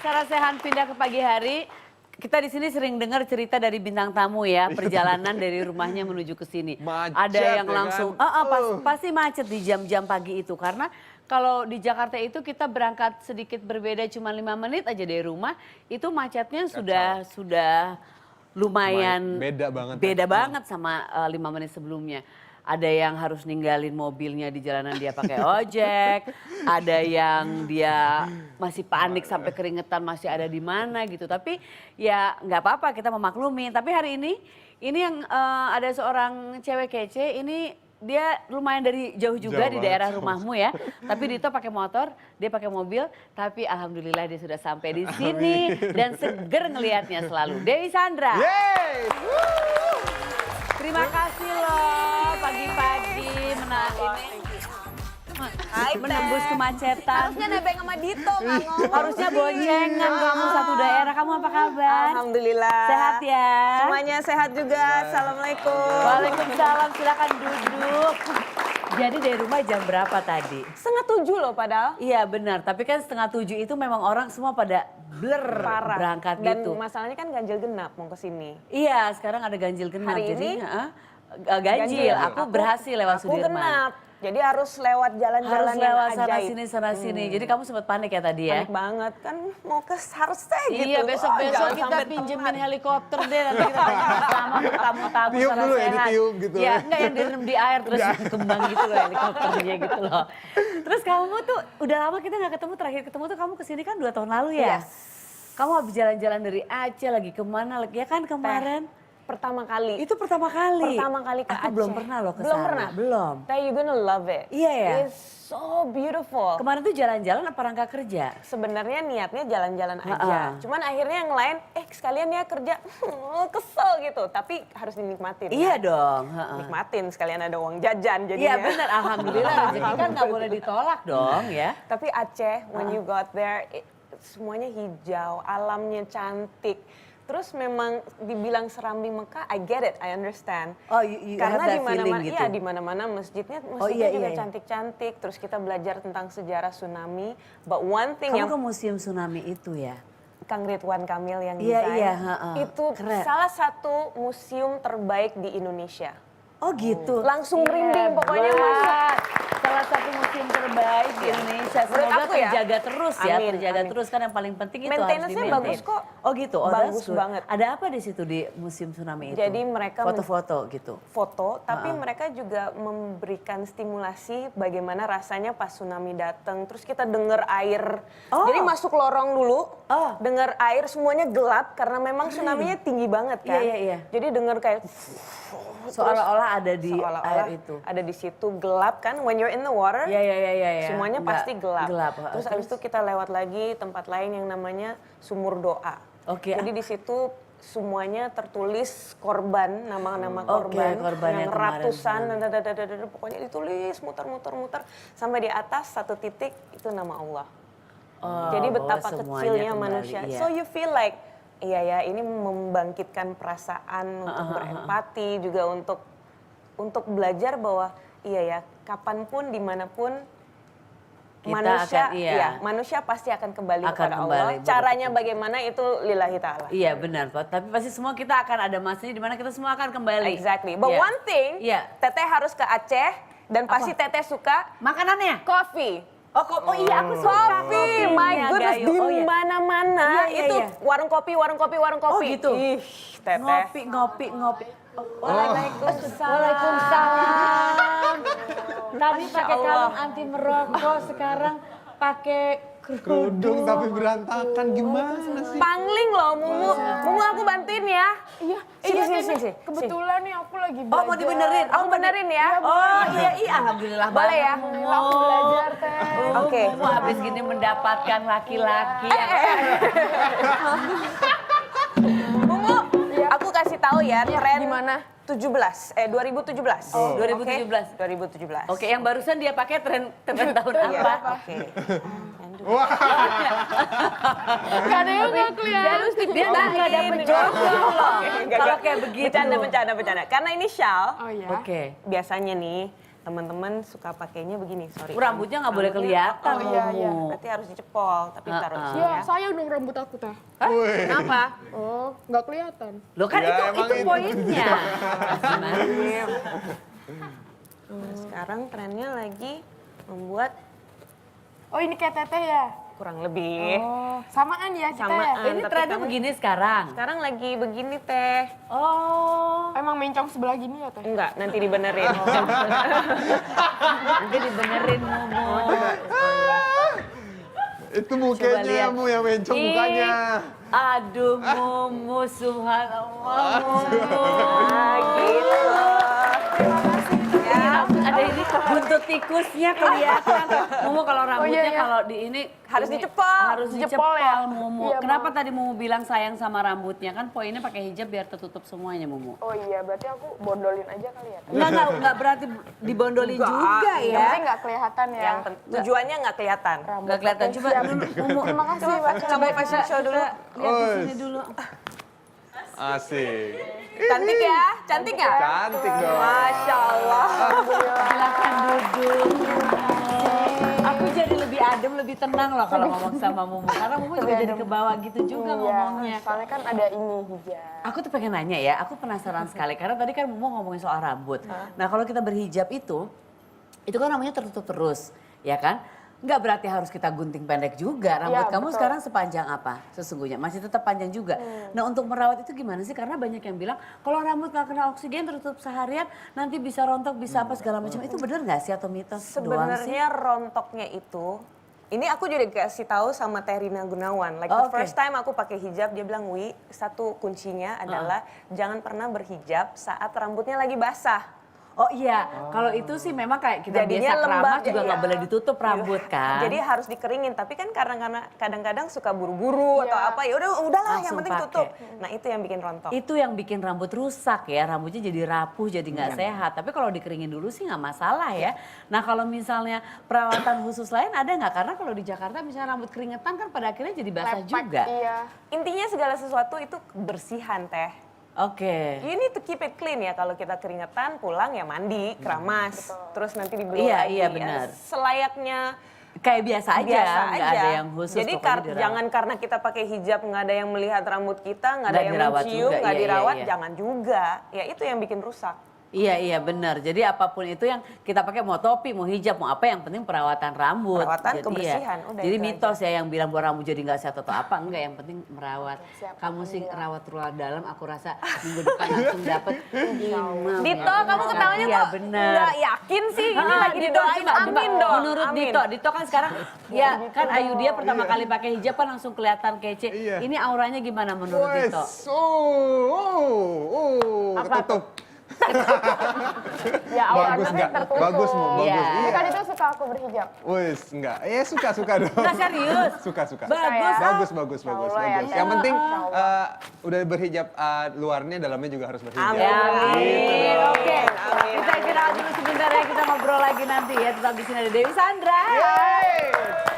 Sarah Sechan pindah ke pagi hari. Kita di sini sering dengar cerita dari bintang tamu ya, perjalanan dari rumahnya menuju ke sini. Macet, ada yang ya langsung, kan? pasti macet di jam-jam pagi itu. Karena kalau di Jakarta itu kita berangkat sedikit berbeda cuma 5 menit aja dari rumah, itu macetnya sudah lumayan beda banget sama 5 menit sebelumnya. Ada yang harus ninggalin mobilnya di jalanan dia pakai ojek, ada yang dia masih panik sampai keringetan masih ada di mana gitu. Tapi ya nggak apa-apa kita memaklumi. Tapi hari ini yang ada seorang cewek kece ini dia lumayan dari jauh juga di daerah rumahmu ya. Tapi Dito pakai motor, dia pakai mobil, tapi alhamdulillah dia sudah sampai di sini dan seger ngelihatnya selalu. Dewi Sandra. Yeay! Terima kasih loh pagi-pagi menembus kemacetan. Harusnya nebeng sama Dito nggak ngomong. Harusnya boncengan kamu satu daerah. Kamu apa kabar? Alhamdulillah. Sehat ya? Semuanya sehat juga. Assalamualaikum. Waalaikumsalam, silakan duduk. Jadi dari rumah jam berapa tadi? 6:30 loh padahal. Iya benar, tapi kan 6:30 itu memang orang semua pada blur Parah. berangkat Dan gitu. masalahnya kan ganjil genap mau ke sini. Iya, sekarang ada ganjil genap. Hari jadi, ini ganjil. Aku berhasil lewat Aku Sudirman. genap. Jadi harus lewat jalan-jalan Harus yang lewat sana ajaib. sini sana sini. Jadi kamu sempat panik ya tadi ya? Panik banget kan mau ke harusnya gitu. Iya besok-besok jangan kita sampai pinjemin helikopter deh nanti kita sama tamu-tamu Tiup Sarah dulu ya, Sechan. ditiup gitu. Ya enggak yang direndam di air terus kembang gitu loh helikopternya gitu loh. Terus kamu tuh udah lama kita nggak ketemu, terakhir ketemu tuh kamu kesini kan 2 tahun lalu ya? Yes. Kamu habis jalan-jalan dari Aceh lagi kemana lagi ya kan kemarin? Pertama kali. Itu pertama kali? Pertama kali ke Aku Aceh. belum pernah loh ke Belum sana. pernah? Belum. Tapi you gonna love it. Iya ya? It's so beautiful. Kemarin tuh jalan-jalan apa rangka kerja? Sebenarnya niatnya jalan-jalan aja. Cuman akhirnya yang lain, sekalian ya kerja, kesel gitu. Tapi harus dinikmatin. Iya kan? dong. Nikmatin sekalian ada uang jajan Iya jadinya. benar, alhamdulillah rezeki kan nggak boleh ditolak dong ya. Tapi Aceh, when you got there, semuanya hijau, alamnya cantik. Terus memang dibilang serambi Mekah, I get it, I understand. Oh, you have Karena that di mana-mana, feeling gitu? iya di mana-mana masjidnya juga cantik-cantik. Terus kita belajar tentang sejarah tsunami. But one thing Kamu yang ke museum tsunami itu ya? Kang Ridwan Kamil yang Iya, desain, iya, itu keren. salah satu museum terbaik di Indonesia. Oh gitu? Langsung merinding pokoknya masuk. Salah satu museum terbaik di Indonesia. Menurut Semoga aku ya. terjaga terus ya, Amin, terjaga amin. terus kan yang paling penting itu harus Maintenance-nya di-maintain. bagus kok. Oh gitu? Oh, Bagus that's good. banget. Ada apa di situ di museum tsunami itu? Jadi mereka foto-foto gitu? Foto, tapi mereka juga memberikan stimulasi bagaimana rasanya pas tsunami datang. Terus kita dengar air. Jadi masuk lorong dulu, dengar air semuanya gelap karena memang tsunami-nya tinggi banget kan. Iya, iya. Jadi dengar kayak Seolah-olah ada di air itu. Ada di situ gelap kan, when you're in the water. Iya. Semuanya pasti gelap. Gelap. Terus abis itu kita lewat lagi tempat lain yang namanya Sumur Doa. Oke. Jadi di situ semuanya tertulis korban, nama-nama korban, korban yang kemarin. ratusan, pokoknya ditulis muter-muter sampai di atas satu titik itu nama Allah. Jadi betapa kecilnya manusia. Iya. So you feel like iya ya, ini membangkitkan perasaan untuk berempati juga untuk belajar bahwa iya ya, kapanpun dimanapun Kita manusia pasti akan kembali kepada kembali, Allah. Caranya bagaimana itu lillahi ta'ala. Iya benar Pak, tapi pasti semua kita akan ada masanya di mana kita semua akan kembali. Exactly. But one thing, Teteh harus ke Aceh dan pasti Teteh suka makanannya. coffee. Oh iya aku suka. Coffee, my goodness, di mana-mana itu warung kopi. Oh gitu. Ih, Teteh. Ngopi. Waalaikumsalam. Tadi pakai kalung anti merokok, sekarang pakai Kerudung tapi berantakan, gimana sih? Pangling loh, Mumu. Mumu aku bantuin ya. Iya, Sini. kebetulan nih aku lagi belajar. Oh mau dibenerin? Aku benerin ya. Oh iya alhamdulillah Boleh ya? Mumu. Aku belajar teh. Oke. Mumu habis gini mendapatkan laki-laki. Mumu, aku kasih tahu ya tren gimana? 2017. 2017. 2017. Oke, yang barusan dia pakai tren tahun Iya, apa? Oke. Gak ada yang gak kelihatan. Dia nggak dapet jodoh loh. Kalau kayak begitu. Bercanda. Karena ini shawl. Oh iya. Oke. Biasanya nih, teman-teman suka pakainya begini, sorry. Rambutnya nggak boleh kelihatan, Oh, iya, iya. Mumu. Berarti harus dicepol, tapi taruh di sini Ya, ya. sayang dong rambut aku teh. Wih. Kenapa? Oh, nggak kelihatan. Lo kan Ya, itu emang itu. poinnya. Gimana? Sekarang trennya lagi membuat Oh, ini kayak teteh ya? kurang lebih. Oh, samaan ya kita Samaan. ya? Ini Tapi trennya kamu- begini sekarang. Sekarang lagi begini teh. Oh. Emang mencong sebelah gini ya teh? Enggak, nanti dibenerin. Nanti dibenerin Mumu. Itu Coba mukanya lihat. Mu yang mencong Ih, mukanya. Aduh Mumu, subhanallah Mumu. Gitu. Ya, Ada ini buntut tikusnya kelihatan. Mumu kalau rambutnya iya. kalau di ini Harus ini dicepol. Harus Dicepol dicepol ya? Mumu. Iya, Kenapa Mam. tadi Mumu bilang sayang sama rambutnya? Kan poinnya pakai hijab biar tertutup semuanya Mumu. Oh iya, berarti aku bondolin aja kali ya? Enggak berarti dibondolin juga Yang ya. penting nggak kelihatan ya? yang tujuannya nggak kelihatan. Enggak kelihatan. Coba dulu Mumu. Terima kasih, Mbak. Coba fashion show dulu. Lihat di sini dulu. Asik. Cantik ya? Cantik ya? Cantik dong. Masya Allah. Silakan duduk. Aku jadi lebih adem, lebih tenang loh kalau ngomong sama Mumu. Karena Mumu juga jadi ke bawah gitu juga ngomongnya. Soalnya kan ada ini hijab. Aku tuh pengen nanya ya, aku penasaran sekali. Karena tadi kan Mumu ngomongin soal rambut. Nah kalau kita berhijab itu kan namanya tertutup terus, ya kan? Nggak berarti harus kita gunting pendek juga. Rambut Iya, kamu betul. sekarang sepanjang apa sesungguhnya? Masih tetap panjang juga. Nah untuk merawat itu gimana sih? Karena banyak yang bilang kalau rambut nggak kena oksigen tertutup seharian nanti bisa rontok, bisa apa segala macam. Itu benar nggak sih atau mitos doang sih? Sebenarnya rontoknya itu, ini aku juga kasih tahu sama Terina Gunawan. Like the Oke. first time aku pakai hijab, dia bilang, Wi, satu kuncinya adalah jangan pernah berhijab saat rambutnya lagi basah. Oh iya, kalau itu sih memang kayak kita Jadinya biasa keramas lembab, juga nggak iya. boleh ditutup rambut kan. Jadi harus dikeringin, tapi kan karena kadang-kadang suka buru-buru atau apa, ya udahlah yang Langsung penting pakai. tutup. Nah itu yang bikin rontok. Itu yang bikin rambut rusak ya, rambutnya jadi rapuh, jadi nggak sehat. Tapi kalau dikeringin dulu sih nggak masalah ya. Nah kalau misalnya perawatan khusus lain ada nggak? Karena kalau di Jakarta misalnya rambut keringetan kan pada akhirnya jadi basah Lepek, juga. Iya. Intinya segala sesuatu itu kebersihan teh. Oke. You need to keep it clean ya, kalau kita keringetan pulang ya mandi, keramas, terus nanti diblow Iya, lagi. iya, Ya, benar. selayaknya Kayak biasa aja, biasa nggak aja. ada yang khusus. Jadi pokoknya dirawat. jangan karena kita pakai hijab nggak ada yang melihat rambut kita, nggak ada Nggak yang dirawat mencium, juga, nggak iya, iya, dirawat, iya. jangan juga. Ya itu yang bikin rusak. Iya benar. Jadi apapun itu yang kita pakai mau topi, mau hijab, mau apa yang penting perawatan rambut. Perawatan, Jadi, kebersihan, udah Jadi itu mitos ya yang bilang bahwa rambut jadi nggak sehat atau apa, enggak, yang penting merawat. Siap, Kamu sih rawat ruang dalam, aku rasa minggu depan langsung dapet imam. Dito, ya. kamu ketawanya Iya, kok bener. nggak yakin sih? Ini Ah, lagi Dito, didoain, coba, amin coba. dong. Menurut amin. Dito kan sekarang ya kan Ayu dia pertama kali pakai hijab kan langsung kelihatan kece. Iya. Ini auranya gimana menurut Wes, Dito? Apa ketutup. Ya awalnya Bagus kan nggak? tertutup. Bagus Mu, bagus. Iya. Tapi Iya. kan itu suka aku berhijab. Wes, enggak. Suka dong. Nggak, serius? Suka. Bagus. Bagus. Allah ya, Yang Teh. penting Insya udah berhijab luarnya, dalamnya juga harus berhijab. Amin. Ya, amin. Gitu. Oke. Amin, Kita istirahat dulu sebentar ya, kita ngobrol lagi nanti ya. Tetap di sini ada Dewi Sandra. Yeay.